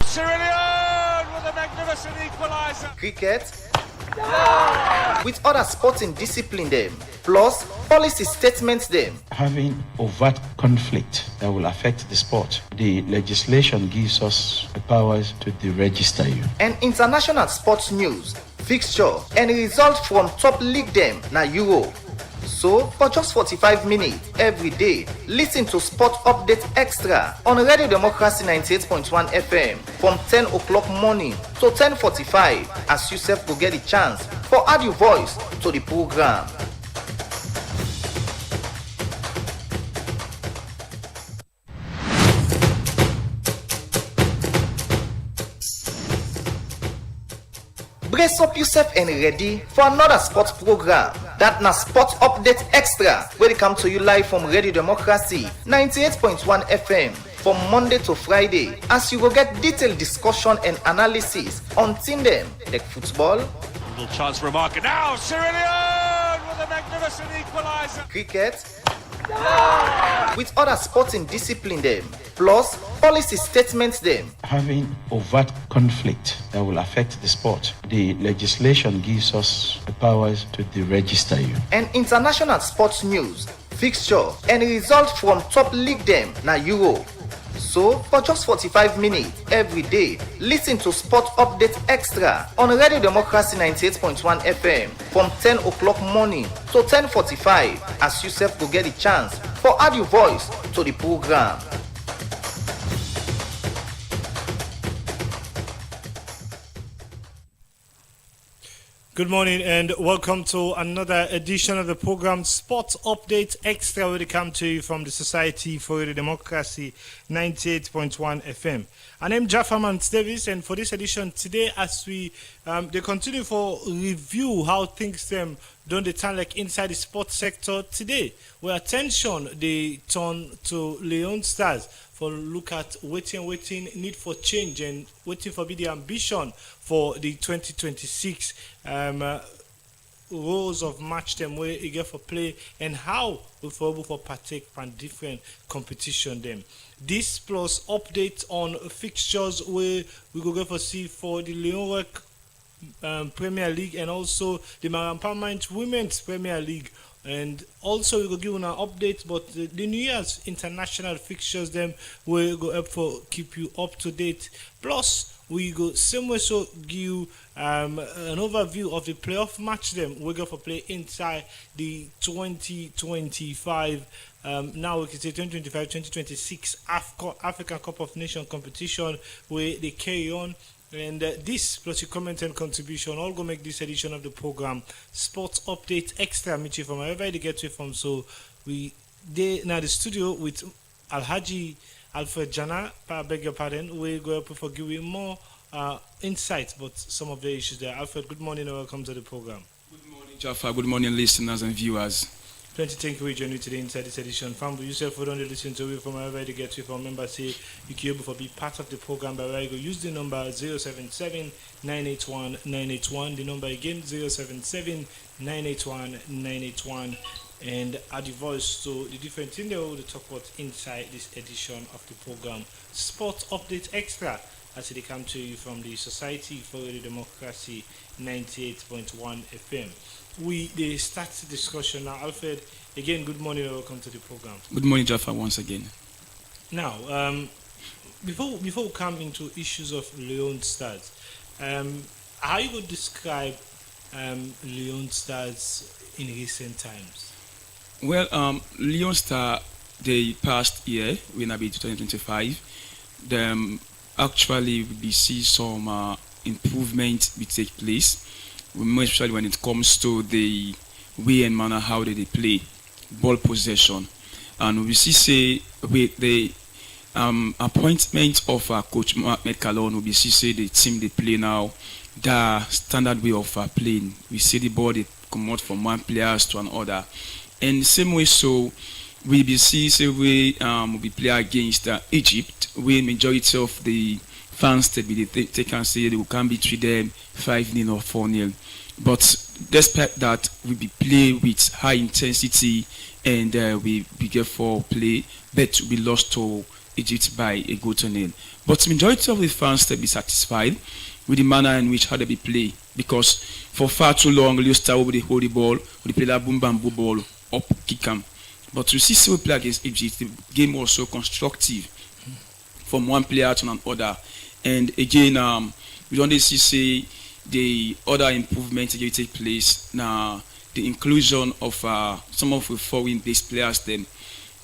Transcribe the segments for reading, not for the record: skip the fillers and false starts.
Cirillion with a magnificent equaliser. Cricket, with other sporting discipline them, plus policy statements them. Having overt conflict that will affect the sport, the legislation gives us the powers to deregister you. And international sports news, fixture, and results from top league them na Euro. So, for just 45 minutes every day, listen to Sport Update Extra on Radio Democracy 98.1 FM from 10 o'clock morning to 10:45 as yourself will get a chance for add your voice to the program. Brace up yourself and ready for another sports program. That na Sport Update Extra, where they come to you live from Radio Democracy 98.1 FM from Monday to Friday, as you will get detailed discussion and analysis on team them like football, Little chance for a marker now. Cirillion with a magnificent equaliser. cricket, with other sporting discipline them, plus policy statements them. Having overt conflict that will affect the sport, the legislation gives us the powers to deregister you. And international sports news, fixture, and results from top league them na Euro. So, for just 45 minutes every day, listen to Sport Update Extra on Radio Democracy 98.1 FM from 10 o'clock morning to 10:45 as yourself will get a chance for add your voice to the program. Good morning and welcome to another edition of the program Sport Update Extra, where they come to you from the Society for the Democracy 98.1 FM. And I'm Jaffa Davis, and for this edition today, as we they continue for review how things done the time like inside the sports sector today, where attention they turn to Leon Stars for look at waiting need for change and waiting for be the ambition for the 2026 roles of match them where you get for play and how we for able for partake from different competition them. This plus updates on fixtures where we go get for see for the Leonwork Premier League and also the Maramparment Women's Premier League. And also we go give you an update, but the New Year's international fixtures them will go up for keep you up to date. Plus we go same way so give you an overview of the playoff match them we go for play inside the 2025 now we can say 2025-2026 African Cup of Nations competition where they carry on. And this plus your comment and contribution all go make this edition of the program Sports Update Extra meet you from wherever they get you from. So we now the studio with Alhaji Alfred Jana, I beg your pardon, we go up for giving more insights but some of the issues there. Alfred, good morning and welcome to the program. Good morning, Jaffa. Good morning, listeners and viewers. Thank you for joining today inside this edition. Family, yourself who don't listen to it from wherever you get to from member say you can able to be part of the program by where you go use the number 077 981 981. The number again 077 981 981 and add the voice to the different thing they will talk about inside this edition of the program Sport Update Extra as they come to you from the Society for the Democracy 98.1 FM. They start the discussion now. Alfred, again, good morning and welcome to the program. Good morning, Jaffa, once again. Now, before we come into issues of Leon Stars, how you would describe Leon Stars in recent times? Well, Leon Star, the past year, when I be 2025, them actually we see some improvement will take place, especially when it comes to the way and manner how they play ball possession. And we see with the appointment of Coach Ahmed Kalon, we see the team they play now, the standard way of playing. We see the ball they come out from one players to another. And same way so we see we play against Egypt, where majority of the fans that they can say they can be treat them 5-0 or 4-0. But despite that, we be play with high intensity and we get for play, but we lost to Egypt by a goal to nil. But majority of the fans to be satisfied with the manner in which how they be play, because for far too long Leo Star will they hold the ball, will they play that boom bam boom ball up kick 'em. But to see we play against Egypt, the game was so constructive from one player to another. And again, we don't see the other improvements that take place now. The inclusion of some of the foreign-based players, then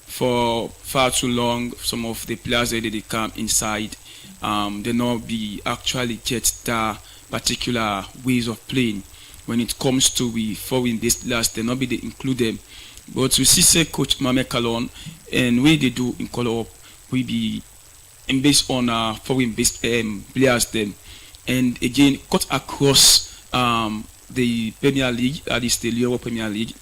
for far too long, some of the players that they come inside, they not be actually get the particular ways of playing. When it comes to the foreign-based players, they not be they include them. But we see say Coach Mohamed Kalon and way they do in color up, we be based on foreign-based players then, and again cut across the Premier League, at least the Euro Premier League,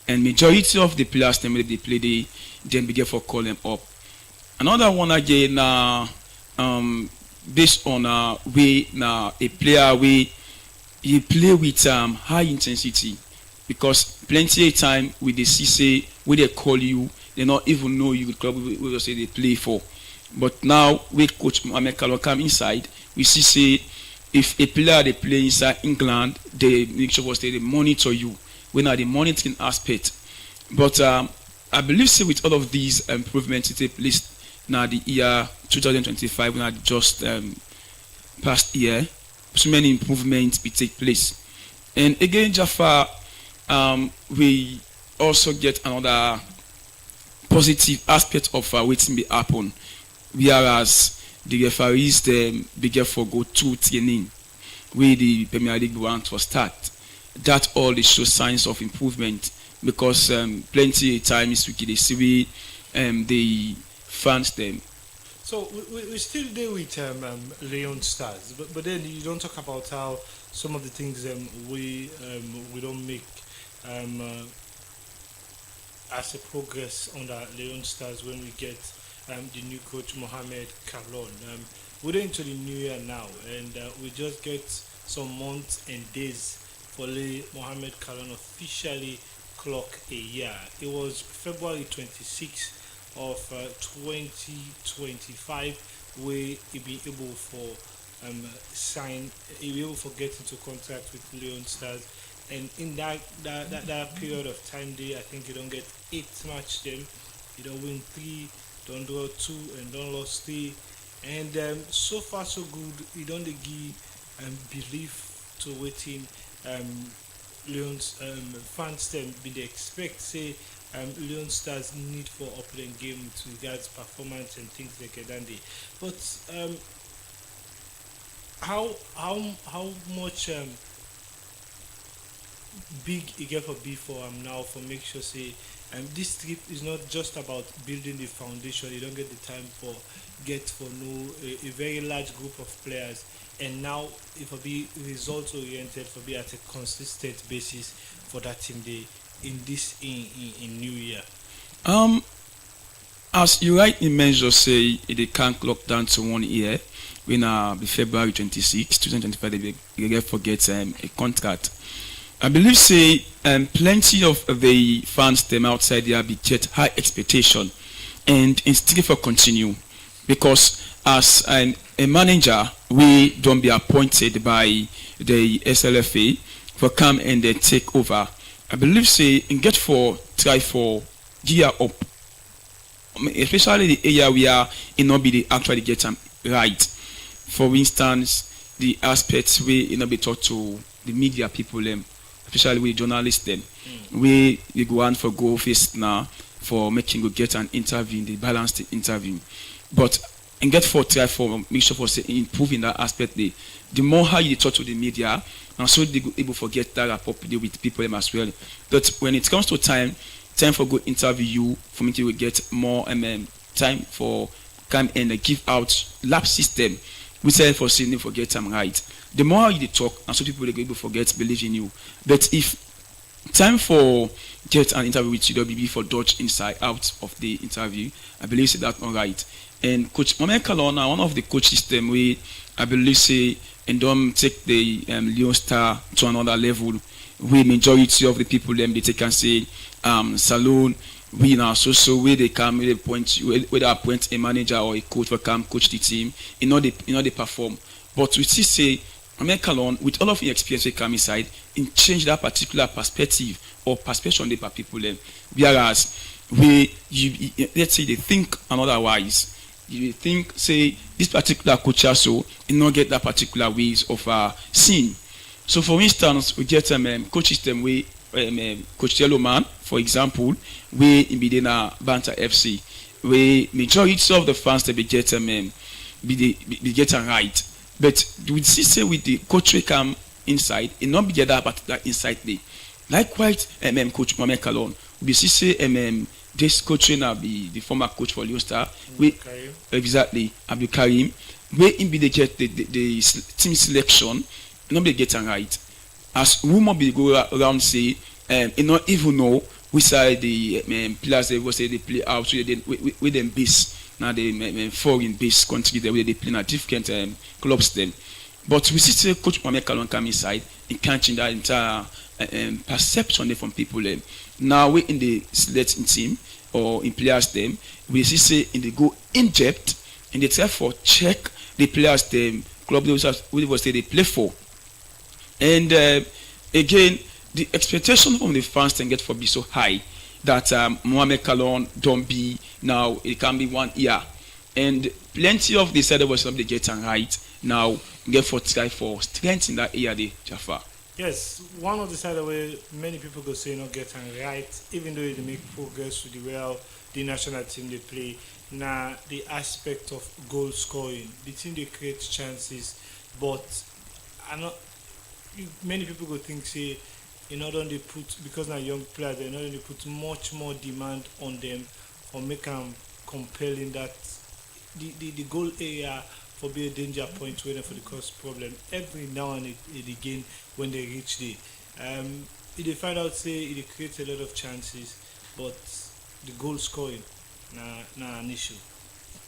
and majority of the players them they play they then begin for call them up. Another one again based on way now a player way you play with high intensity, because plenty of time with the CC where they call you, they not even know you the club we say they play for. But now with Coach Mohamed Kalon come inside, we see say if a player they play inside England, they make sure they monitor you. When are the monitoring aspect. But I believe say with all of these improvements that take place now the year 2025, when I just past year, so many improvements will take place. And again, Jafar, we also get another positive aspect of waiting be happen. Whereas the referees them begin for go to training where the Premier League want to start. That all they show signs of improvement, because plenty of times we can see the fans them. So we still deal with Leon Stars, but then you don't talk about how some of the things we don't make as a progress under Leon Stars when we get the new coach Mohamed Kalon. We're into the new year now, and we just get some months and days for Mohamed Kalon officially clock a year. It was February 26th of 2025 where he be able for get into contact with Leon Stars, and in that period of time there, I think you don't get 8 match them, you don't win 3, don't draw 2, and don't lose 3, and so far so good. You don't give belief to waiting Leon's fans them be they expect say Leon Stars need for opening game with regards performance and things like that. But how much big it get for be for now for make sure say this trip is not just about building the foundation. You don't get the time for a very large group of players, and now it will be result oriented for be at a consistent basis for that team day in new year. As you rightly mentioned, say they can't clock down to 1 year when be February 26, 2025 they forget a contract. I believe say plenty of the fans them outside there be get high expectation and instead for continue, because as a manager we don't be appointed by the SLFA for come and they take over. I believe say and get for try for gear up, especially the area we are in not be the actually get them right. For instance, the aspects we not be taught to the media people them, especially with journalists them, we go on for go face now for making go get an interview, the balanced interview. But and get for try for make sure for say improving that aspect the more how you talk to the media, and so they go able to get that rapport with people them as well. But when it comes to time for good interview you, for me to get more time for come and give out lab system. We say for saying forget them right. The more you talk, and so people they go able to forget believe in you. But if time for get an interview with CWB for dodge inside out of the interview, I believe say that's all right. And Coach Mohamed Kalon, one of the coach system we I believe say and don't take the Leon Star to another level. We majority of the people them they take and say Salone we now so where they come with a point where they appoint a manager or a coach for come coach the team, they perform. But we still say Mohamed Kalon, with all of the experience they come inside, in change that particular perspective or perception they per people then. Whereas let's say they think otherwise. You think say this particular coach also not get that particular ways of seeing. So for instance, we get coach system way Coach Yellowman, for example, we in Bidena Banter FC, where majority of the fans that be getting right. But we see say with the coach we come inside, it not be get that particular inside there. Likewise, Coach Mohamed Kalon, we see say this coach now be the former coach for Lyon Star. We exactly Abdul Karim, where in be they get the team selection, not be getting right. As rumor be go around say, you not even know which side the players they will say they play out so they with them base now the foreign base country the way they play na different clubs then. But we see say Coach Mohamed Kalon come inside and can't change that entire perception from people. Now we in the selecting team or in players them, we see say in they go in depth and they therefore check the players them club they will say they play for. And again, the expectation from the fans can get for be so high that Mohamed Kalon don't be now it can be 1 year. And plenty of the side was something getting right now get for try for strength in that area they Jaffa. Yes, one of the side where many people go say not getting right, even though they make progress with the national team they play. Now the aspect of goal scoring, the team they create chances, but many people go think say not only put because now young players they not only put much more demand on them or make them compelling that the goal area for be a danger point waiting for the cause problem every now and again when they reach the if they find out say it creates a lot of chances but the goal scoring na an issue.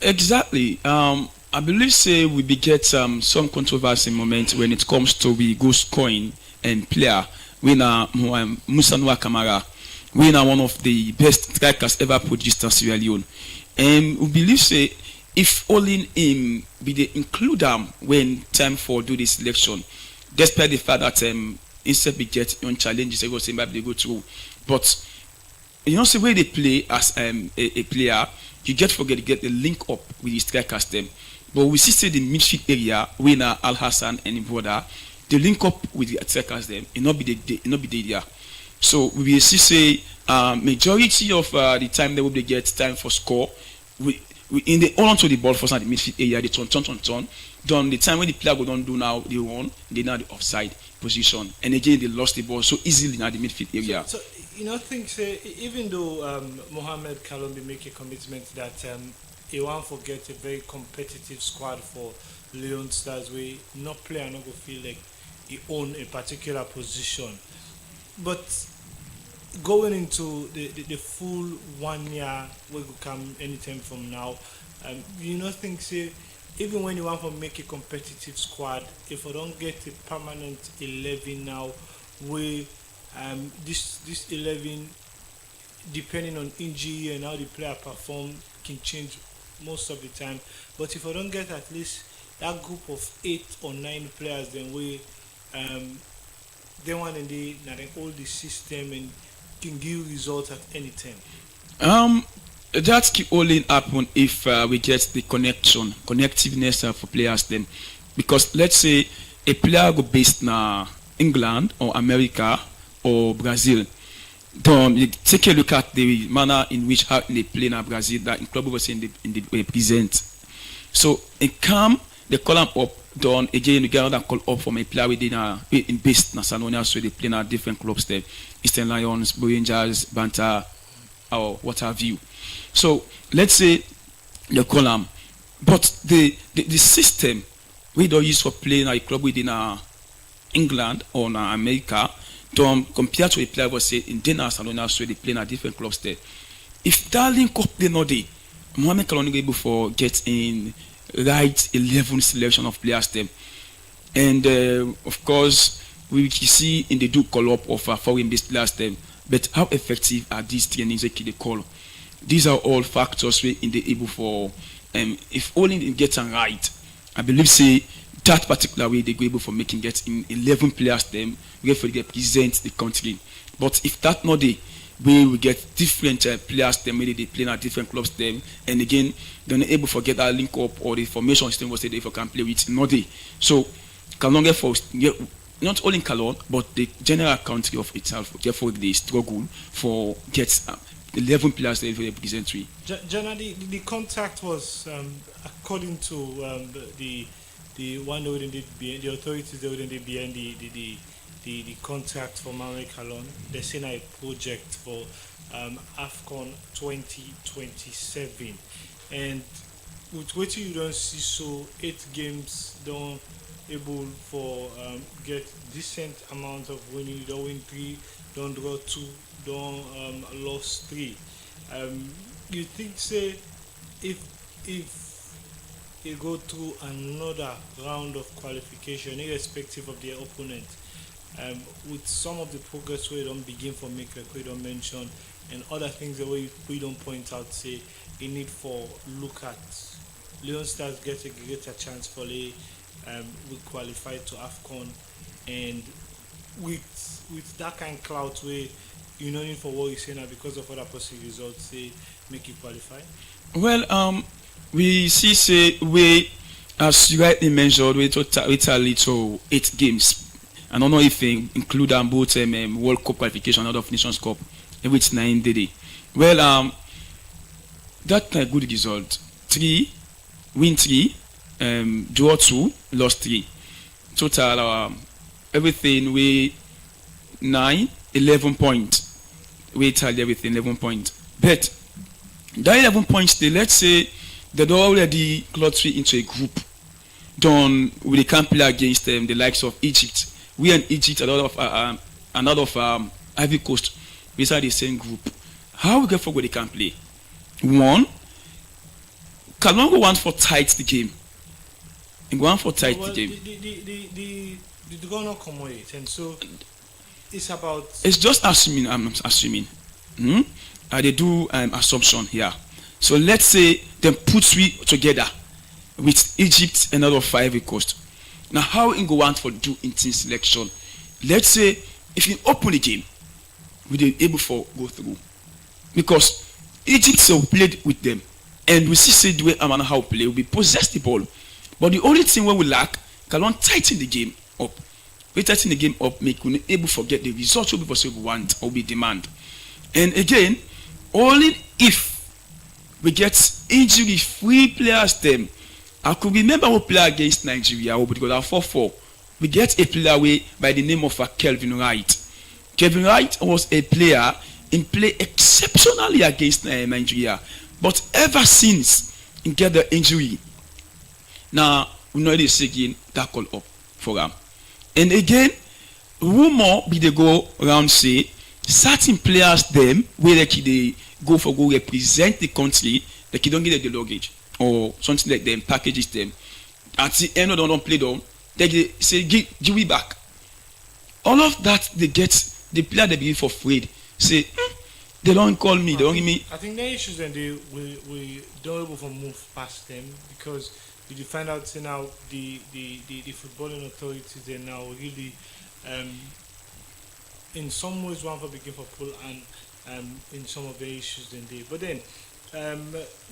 Exactly. I believe say we be get some controversy moment when it comes to we goal scoring and player. We na Musa Noah Kamara. We na one of the best strikers ever produced in Sierra Leone. And we believe say if only him be they include them when time for do this selection, despite the fact that instead we get on challenges they go say maybe they go through. But you know, the way they play as a player, you get the link up with the strikers them. But we see say the midfield area, we na Al Hassan and Ivoda, the link up with the strikers them, it not be the area. So we see say majority of the time they will get time for score. We in the hold on to the ball first at the midfield area, they turn. Done the time when the player go don't do now, they run, they now the offside position. And again they lost the ball so easily now the midfield area. So think say even though Mohamed Kalon be make a commitment that he won't forget a very competitive squad for Lyon Stars where no player not go feel like he own a particular position. But going into the full 1 year we will come anytime from now, think say even when you want to make a competitive squad, if we don't get a permanent 11 now, we this 11 depending on injury and how the player perform can change most of the time. But if we don't get at least that group of 8 or 9 players, then we they want and they hold the system and can give results at any time. That keep only happen if we get the connectiveness for players then. Because let's say a player go based in England or America or Brazil, then you take a look at the manner in which how they play in Brazil that in club was in the present. So it come they call them up. Done again, you get another call up from a player within in based in Salonia, so they play in different clubs there, Eastern Lions, Rangers, Banter, or what have you. So let's say they call them, but the system we don't use for playing a club within England or America, don't compare to a player was say in Salonia, so they play in different clubs there. If that link up they know they, Mohamed Kalon able for get in right 11 selection of players them, and of course we see in the do call up of foreign based players them But how effective are these trainings they call? These are all factors we in the able for if only they get them right. I believe say that particular way they go able for making get in 11 players them we for represent the country. But if that not the way we get different players them maybe they play at different clubs them and again they're not able to get that link up or the formation system was they for can play with not they. So Kalonge for not only Kalon but the general country of itself therefore they struggle for get 11 players they represent three. Generally, the contract was according to the one that wouldn't be the authorities that wouldn't be behind the contract for Manuel Kalon. They're saying a project for AFCON 2027, and with what you don't see, so 8 games don't able for get decent amount of winning. You don't win 3, don't draw 2, don't lost 3. You think say if you go through another round of qualification, irrespective of their opponent, with some of the progress we don't begin for make like we don't mention and other things that we don't point out, say you need for look at Leon Stars get a greater chance for we qualify to AFCON, and with that kind of clout where you know for what you say now because of other possible results say make you qualify. Well, we see say we as you rightly mentioned we totally to 8 games. I don't know if they include both World Cup qualification and of Nations Cup, which 9 day. Well, that a good result. 3, win 3, draw 2, lost 3. Total everything we 9, 11 points. We tally everything 11 points. But that 11 points, let's say they already clutch into a group. Done we can't play against the likes of Egypt. We and Egypt, a lot of Ivory Coast, we are the same group. How we get for where they can play? One, Kalongo want for tight the game. And go on for tight the game. The goal not come with, and so it's about. It's just assuming. I'm assuming. They do assumption here. So let's say them put 3 together with Egypt and out of Ivory Coast. Now, how in go on for do in team selection? Let's say if you open the game, we be able for go through because Egypt so played with them, and we see the way Amana how play we possess the ball, but the only thing where we lack, Kalon tighten the game up. We tighten the game up, make we able forget the results we want or we demand, and again, only if we get injury-free players them. I could remember we play against Nigeria because our 4-4. We get a player by the name of Kelvin Wright. Kelvin Wright was a player in play exceptionally against Nigeria, but ever since he get the injury, now we know this again tackle up for him. And again, rumor be they go around say certain players them where they go represent the country, they don't get the luggage or something like them packages them. At the end of the don't play down, they say give it back. All of that they get the player they begin for free. Say they don't call me, they don't give me. I think the issues and we don't able to move past them because we find out say now the footballing authorities they now really in some ways one for begin for pull and in some of the issues then they but then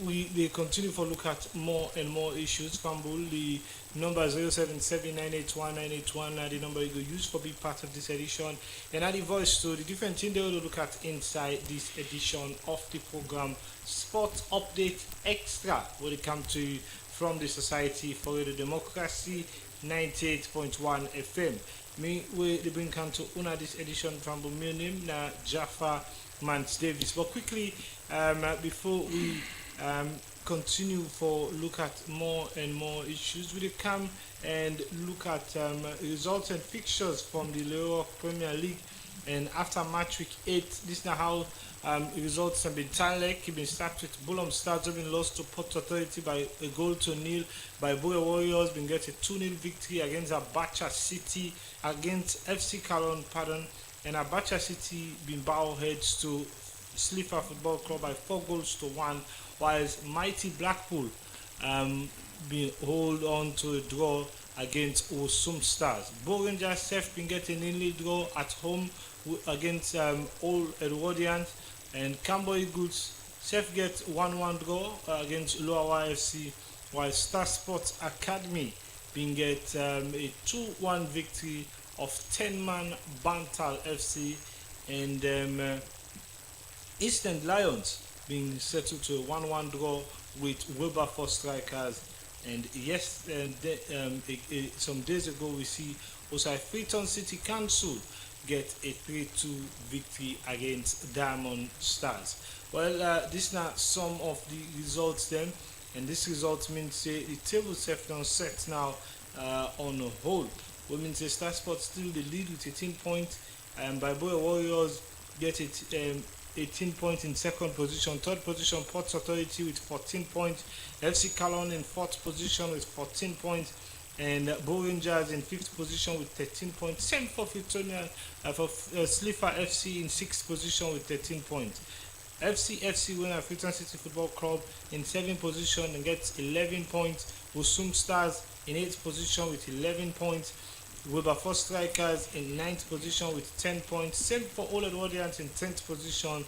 they continue to look at more and more issues. Fumble the number 077981981 the number you go use for be part of this edition, and at the voice to the different thing they will look at inside this edition of the program Sport Update Extra will it come to you from the Society for the Democracy 98.1 FM. Me we they bring come to una this edition from my name na Jaffa Mans Davis. But quickly before we continue for look at more and more issues, we come and look at results and fixtures from the Leroy Premier League. And after match week 8, this is now how results have been tallied. It been started with Bulham Stars have been lost to Port Authority by a goal to nil. By Boya Warriors been get a 2-0 victory against Abacha City, against FC Kalon, and Abacha City been bow heads to Slipher Football Club by 4 goals to 1, whilst Mighty Blackpool been hold on to a draw against Osum Stars. Bo Rangers Sef been getting a nil draw at home against Old Edwardians, and Cambo Eagles Sef get 1-1 draw against Loawa FC, while Star Sports Academy been get a 2-1 victory of 10-man Bantal FC, and Eastern Lions being settled to a 1-1 draw with Wilberforce Strikers. And yes, some days ago we see Osai Freeton City Council get a 3-2 victory against Diamond Stars. Well, these are some of the results then, and this result means the table set now on a hold. What means the Star Sports still the lead with 18 points, and Balboa Warriors get it 18 points in second position. Third position, Ports Authority with 14 points. FC Calon in fourth position with 14 points. And Bo Rangers in fifth position with 13 points. Same for Slipher FC in sixth position with 13 points. FC winner Freetown City Football Club in seventh position and gets 11 points. Osum Stars in eighth position with 11 points. Wilberforce Strikers in 9th position with 10 points. Same for Old Edwardians in 10th position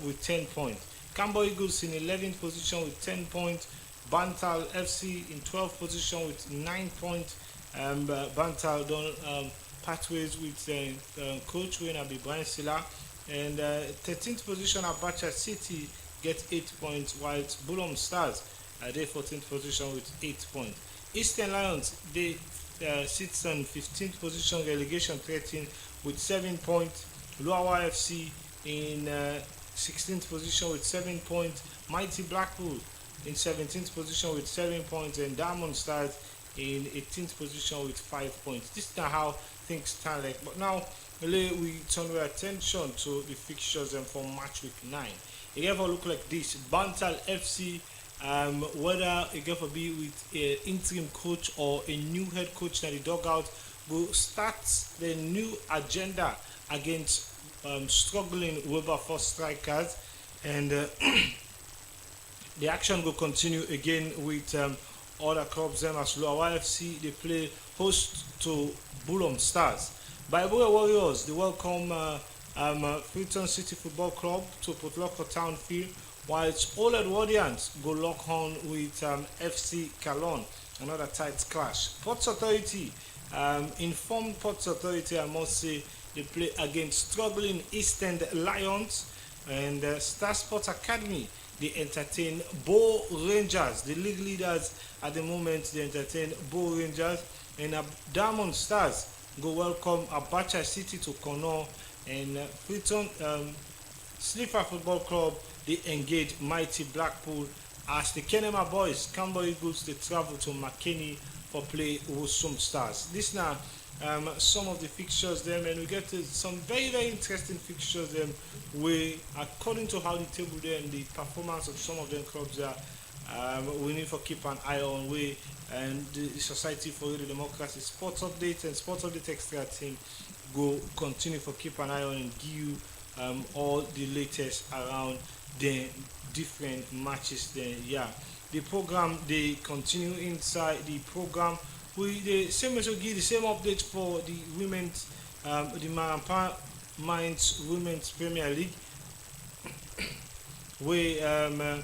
with 10 points. Cambo Eagles in 11th position with 10 points. Bantal FC in 12th position with 9 points. Bantal done pathways with coach winner Brian Silla. And 13th position Abacha City get 8 points, whilst Bulom Stars they 14th position with 8 points. Eastern Lions they sits on 15th position, relegation 13 with 7 points. Loawa FC in 16th position with 7 points. Mighty Blackpool in 17th position with 7 points, and Diamond Stars in 18th position with 5 points. This is not how things stand like. But now we turn our attention to the fixtures for match week 9. It ever look like this: Bantal FC. Whether it going to be with an interim coach or a new head coach in the dugout, will start the new agenda against struggling Wilberforce Strikers, and the action will continue again with other clubs. Them as Loawa FC, they play host to Bulom Stars. Balboa Warriors, they welcome Freetown City Football Club to Potloko Town Field, whilst Old Edwardians go lock on with FC Calon, another tight clash. Ports Authority, informed Ports Authority, I must say, they play against struggling Eastern Lions, and Star Sports Academy, they entertain Bo Rangers, the league leaders at the moment. They entertain Bo Rangers, and Diamond Stars go welcome Abacha City to Kono, and Freetown Slipher Football Club they engage Mighty Blackpool, as the Kenema Boys, Cambo Eagles, they travel to McKinney for play Osum Stars. This now some of the fixtures them, and we get some very interesting fixtures them where, according to how the table there and the performance of some of them clubs there, we need to keep an eye on way, and the Society for the Democracy Sports Update and Sports Update Extra team go continue for keep an eye on and give you all the latest around the different matches then. Yeah, the program they continue inside the program. We the same as we give the same update for the women's the Marampa Mines Women's Premier League, where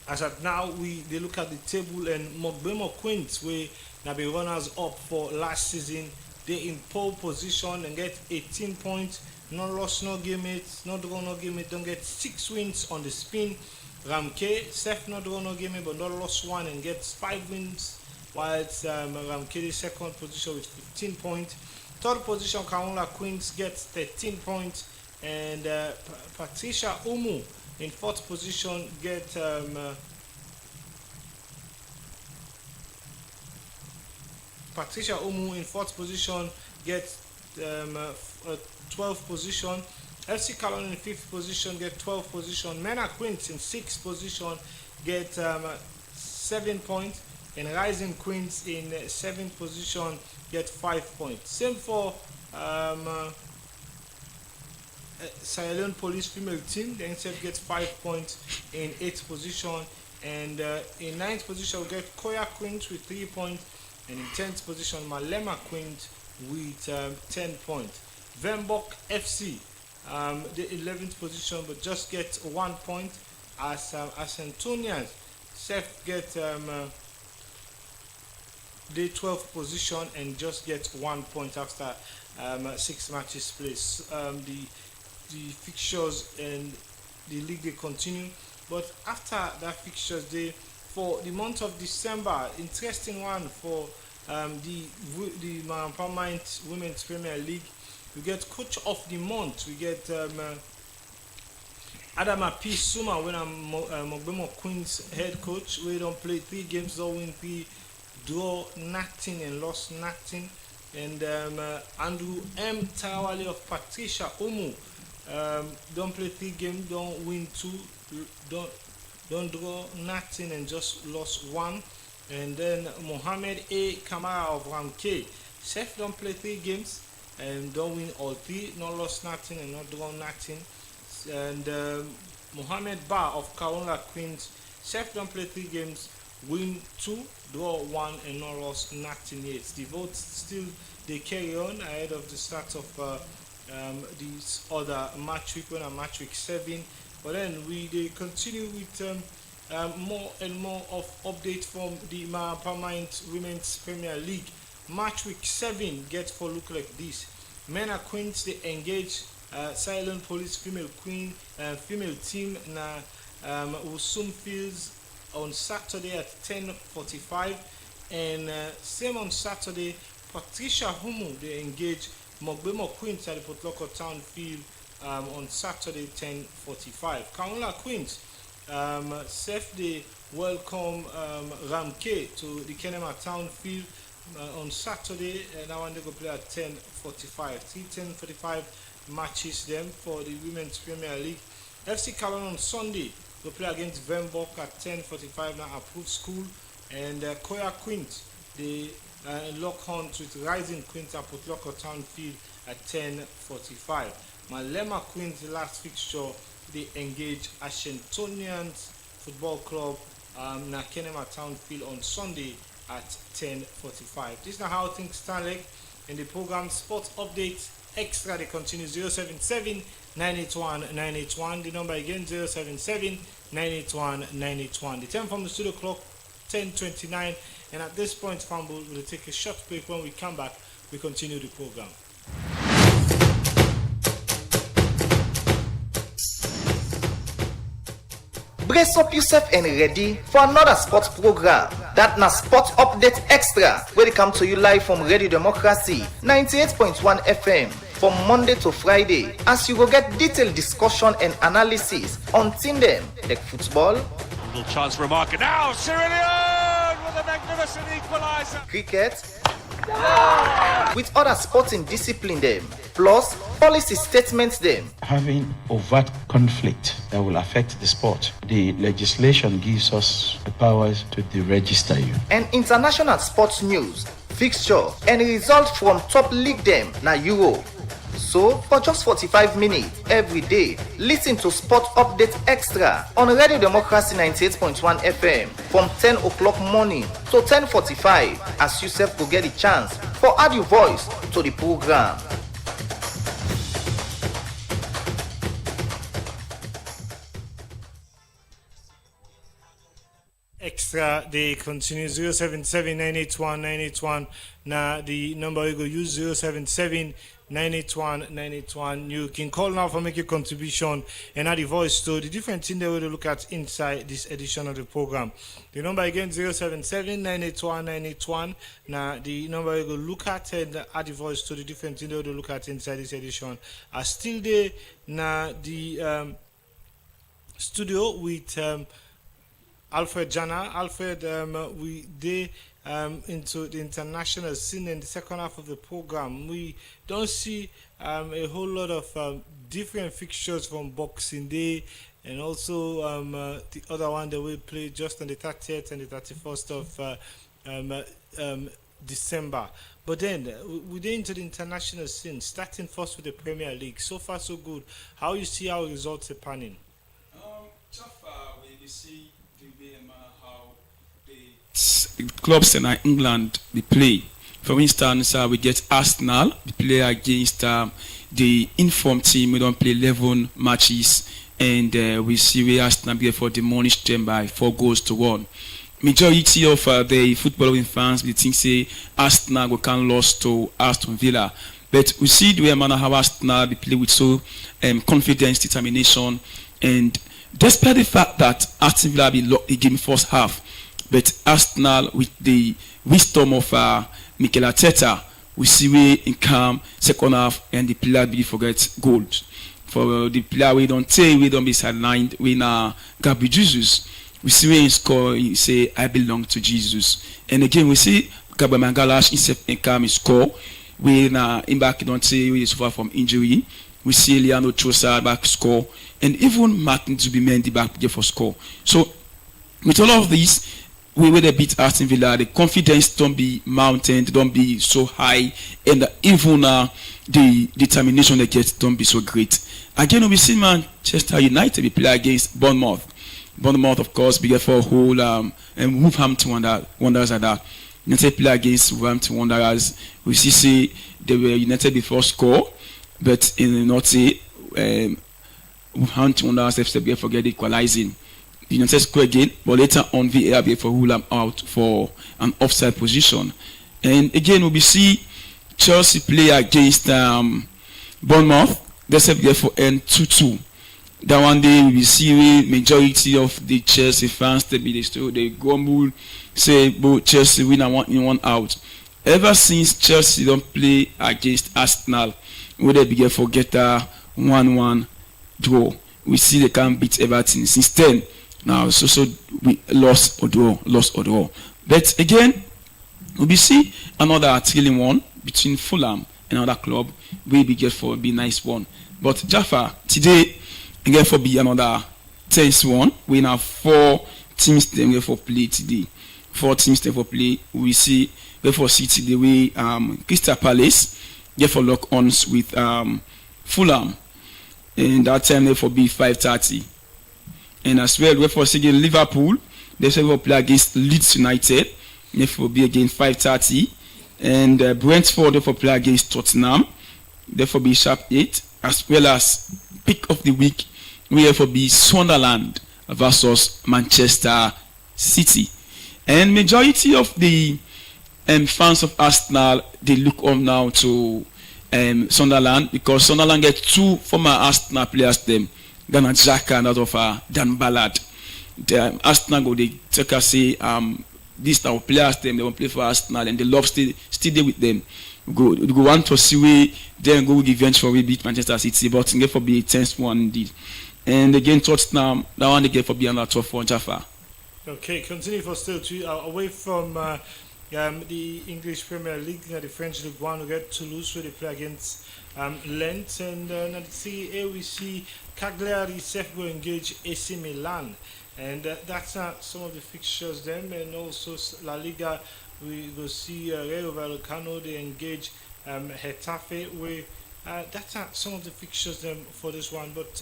as at now they look at the table, and Mogbemo Queens, where now be runners up for last season, they in pole position and get 18 points. No loss, no game it, no draw, no game it. Don't get 6 wins on the spin. Ramke, Seth no draw, no game it, but no loss 1 and gets 5 wins. While it's Ramke the second position with 15 points. Third position, Kaula Queens gets 13 points, and Patricia Umu in fourth position get Patricia Umu in fourth position gets 12th position. FC Calon in 5th position get 12th position. Mena Queens in 6th position get 7 points, and Rising Queens in 7th position get 5 points. Same for Sierra Leone Police female team. The NCF gets 5 points in 8th position. And in 9th position, we get Koya Queens with 3 points. And in 10th position, Malema Queens with 10 points. Vembok FC, the 11th position, but just get 1 point. As Antonians, Seth get the 12th position and just get 1 point after 6 matches played. The fixtures and the league they continue, but after that fixtures day for the month of December, interesting one for the Permanent Women's Premier League. We get Coach of the Month. We get Adama P. Suma when I'm Mogbemo Queens head coach. We don't play 3 games, don't win 3, draw nothing and lost nothing. And Andrew M. Tarawale of Patricia Omu, don't play 3 games, don't win 2, don't draw nothing and just lost 1. And then Mohammed A. Kamara of Ramke, Chef don't play 3 games and don't win all 3, not lost nothing and not draw nothing. And Mohammed Ba of Kaola Queens, Chef don't play 3 games, win 2, draw 1 and not lost nothing yet. The votes still they carry on ahead of the start of these other match week 1 and match week 7. But then they continue with more and more of updates from the Permanent Women's Premier League. Match week 7 gets for look like this. Men are Queens, they engage Silent Police female team na Usum Fields on Saturday at 10:45, and same on Saturday Patricia Humu they engage Mogbemo Queens at the Port Loko Town Field on Saturday 10:45. Kaola Queens safe they welcome Ramke to the Kenema Town Field on Saturday, and now they go play at 10:45. 10:45 matches them for the Women's Premier League. FC Calon on Sunday will play against Vembok at 10:45 now approved school, and Koya Queens they lock horns with Rising Queens at Port Loko Town Field at 10:45. Malema Queens the last fixture they engage Ashentonians Football Club na Kenema Town Field on Sunday at 10:45. This is now how things stand like in the program Sports Updates Extra. They continue 077 981 981. The number again 077 981 981. The time from the studio clock 10:29, and at this point, Fumble will take a short break. When we come back, we continue the program. Brace up yourself and ready for another sports program. That na Sports Update Extra, where they come to you live from Radio Democracy 98.1 FM from Monday to Friday, as you will get detailed discussion and analysis on team them like football, Little chance for a marker now. Sierra Leone with a magnificent equaliser. cricket, with other sporting discipline them, plus policy statements them. Having overt conflict that will affect the sport, the legislation gives us the powers to deregister you. And international sports news, fixture, and results from top league them na Euro. So, for just 45 minutes every day, listen to Sport Update Extra on Radio Democracy 98.1 FM from 10 o'clock morning to 10:45, as yourself will get a chance for add your voice to the program. Extra they continue 077 981 981. Now the number you go use 077 981 981. You can call now for make your contribution and add the voice to the different thing they will look at inside this edition of the program. The number again 077 981 981. Now the number you go look at and add the voice to the different thing they will look at inside this edition. Are still there now the studio with Alfred Jana. Alfred, we did into the international scene in the second half of the program. We don't see a whole lot of different fixtures from Boxing Day, and also the other one that we played just on the 30th and the 31st of December. But then we then into the international scene, starting first with the Premier League. So far, so good. How you see how results are panning? Jaffa, we see the way how the clubs in England they play. For instance, we get Arsenal, they play against the informed team. We don't play 11 matches, and we see where Arsenal therefore demolished them by 4-1. Majority of the footballing fans, they think say Arsenal we can lose to Aston Villa, but we see the way how Arsenal they play with so confidence, determination, and despite the fact that Aston Villa be locked the game first half, but Arsenal with the wisdom of Mikel Arteta, we see we in calm second half and the player be forget goals. For the player we don't say we don't be sidelined, we na Gabriel Jesus. We see when he score, he say, I belong to Jesus. And again, we see Gabriel Mangalash himself in calm, he score. We na in back don't say we suffer from injury. We see Leandro Trossard back score. And even Martin Zubimendi back there for score. So, with all of this, we will beat Aston Villa. The confidence don't be mounted, don't be so high. And even the determination they get don't be so great. Again, we see Manchester United we play against Bournemouth. Bournemouth, of course, bigger for whole and Wolverhampton Wanderers are that. United play against Wolverhampton Wanderers. We see they were United before score, but in not say Wolverhampton Wanderers FC forget equalizing. United score again, but later on VAR for Fulham out for an offside position. And again, we see Chelsea play against Bournemouth. They say for end 2-2. That one day we see majority of the Chelsea fans they grumble, say both Chelsea win and one out. Ever since Chelsea don't play against Arsenal, where they begin for get a 1-1 draw, we see they can't beat Everton since then. Now so we lost or draw. But again, we see another thrilling one between Fulham and another club. We begin for be nice one. But Jaffa today. Again for be another tense one. We have 4 teams them for play today. 4 teams them for play. We see therefore City the way Crystal Palace therefore lock ons with Fulham. And that time therefore be 5:30. And as well therefore again Liverpool they will play against Leeds United. Therefore be again 5:30. And Brentford therefore play against Tottenham. Therefore be sharp 8. As well as pick of the week we have for be Sunderland versus Manchester City. And majority of the fans of Arsenal they look on now to Sunderland because Sunderland get 2 former Arsenal players them, Granit Xhaka and out of Dan Ballard. The Arsenal go they take us say these type of players them they want play for Arsenal and they love stay there with them. Go want to see we then go eventually we beat Manchester City, but get for be a tense one indeed. And again Tottenham that one they get for be another tough one. Jaffa. Okay, continue for still away from the English Premier League, the French League One. We get Toulouse where they play against Lens, and now here we see Cagliari self will engage AC Milan, and that's some of the fixtures them, and also La Liga. We will see Rayo Vallecano they engage Getafe. That's some of the fixtures them for this one. But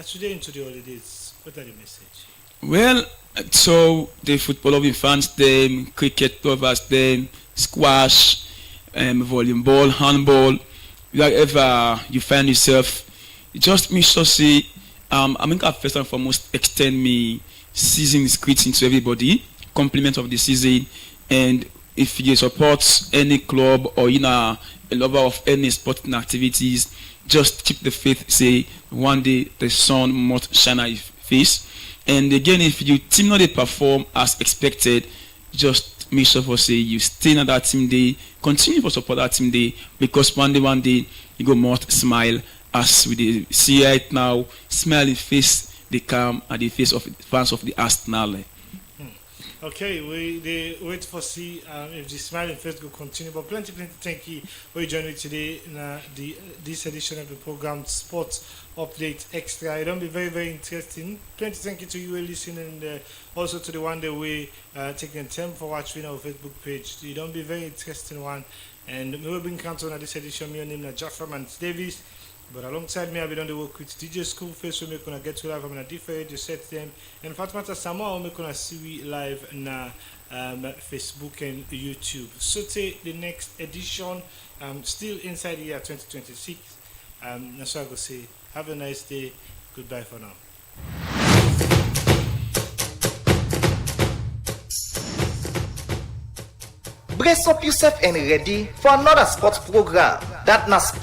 today into the holidays, what are the message? Well, so the football loving fans them, cricket lovers them, squash, volleyball, handball, wherever you find yourself, just make sure say I mean first and foremost extend me season greeting to everybody, compliment of the season. And if you support any club or a lover of any sporting activities, just keep the faith. Say one day the sun must shine on your face. And again, if you team not perform as expected, just make sure for say you stay on that team day, continue to support that team day because one day you go must smile as we see right now, smiling face they come at the face of fans of the Arsenal. Okay, they wait for see if the smiling face will continue. But plenty thank you for joining me today in this edition of the program Sports Update Extra. It will be very interesting. Plenty thank you to you listening and also to the one that we taking time for watching our Facebook page. It will be very interesting one. And we will bring count on this edition. My name is Jaffa Davis. But alongside me, I've been on the work with DJ Schoolface, so we're going to get to live on a different radio set them. And Fatmata Sama, we're going to see we live na Facebook and YouTube. So, take the next edition, still inside the year 2026. That's what I go say. Have a nice day. Goodbye for now. Brace up yourself and ready for another sports program that na sport